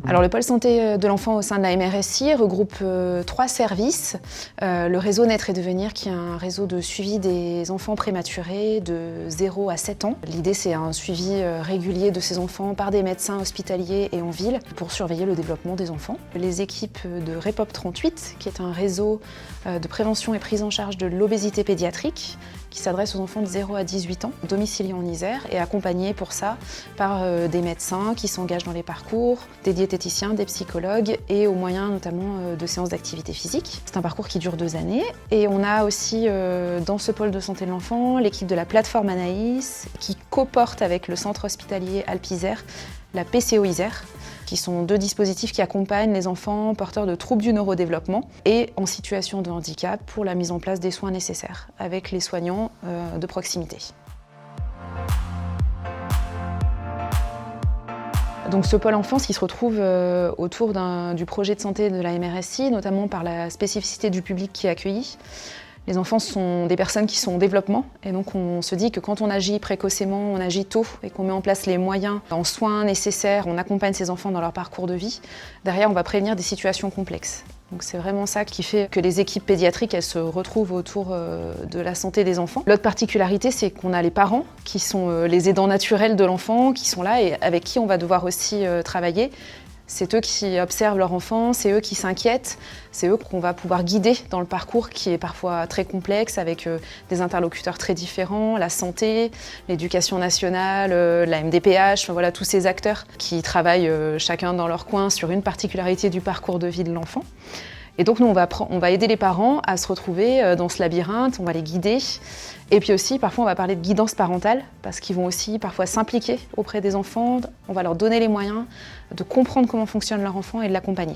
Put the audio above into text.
Alors, le pôle santé de l'enfant au sein de la MRSI regroupe 3 services. Le réseau Naître et Devenir, qui est un réseau de suivi des enfants prématurés de 0 à 7 ans. L'idée, c'est un suivi régulier de ces enfants par des médecins hospitaliers et en ville pour surveiller le développement des enfants. Les équipes de REPOP 38, qui est un réseau de prévention et prise en charge de l'obésité pédiatrique, qui s'adresse aux enfants de 0 à 18 ans, domiciliés en Isère, et accompagnés pour ça par des médecins qui s'engagent dans les parcours, des diététiciens, des psychologues et au moyen notamment de séances d'activité physique. C'est un parcours qui dure 2 années. Et on a aussi dans ce pôle de santé de l'enfant l'équipe de la plateforme Anaïs qui coporte avec le centre hospitalier Alpes-Isère la PCO Isère, qui sont 2 dispositifs qui accompagnent les enfants porteurs de troubles du neurodéveloppement et en situation de handicap pour la mise en place des soins nécessaires avec les soignants de proximité. Donc ce pôle enfance qui se retrouve autour du projet de santé de la MRSI, notamment par la spécificité du public qui est accueilli. Les enfants sont des personnes qui sont en développement et donc on se dit que quand on agit précocement, on agit tôt et qu'on met en place les moyens en soins nécessaires, on accompagne ces enfants dans leur parcours de vie, derrière on va prévenir des situations complexes. Donc c'est vraiment ça qui fait que les équipes pédiatriques elles se retrouvent autour de la santé des enfants. L'autre particularité, c'est qu'on a les parents qui sont les aidants naturels de l'enfant, qui sont là et avec qui on va devoir aussi travailler. C'est eux qui observent leur enfant, c'est eux qui s'inquiètent, c'est eux qu'on va pouvoir guider dans le parcours qui est parfois très complexe avec des interlocuteurs très différents, la santé, l'éducation nationale, la MDPH, voilà, tous ces acteurs qui travaillent chacun dans leur coin sur une particularité du parcours de vie de l'enfant. Et donc nous, on va aider les parents à se retrouver dans ce labyrinthe, on va les guider. Et puis aussi, parfois, on va parler de guidance parentale, parce qu'ils vont aussi parfois s'impliquer auprès des enfants. On va leur donner les moyens de comprendre comment fonctionne leur enfant et de l'accompagner.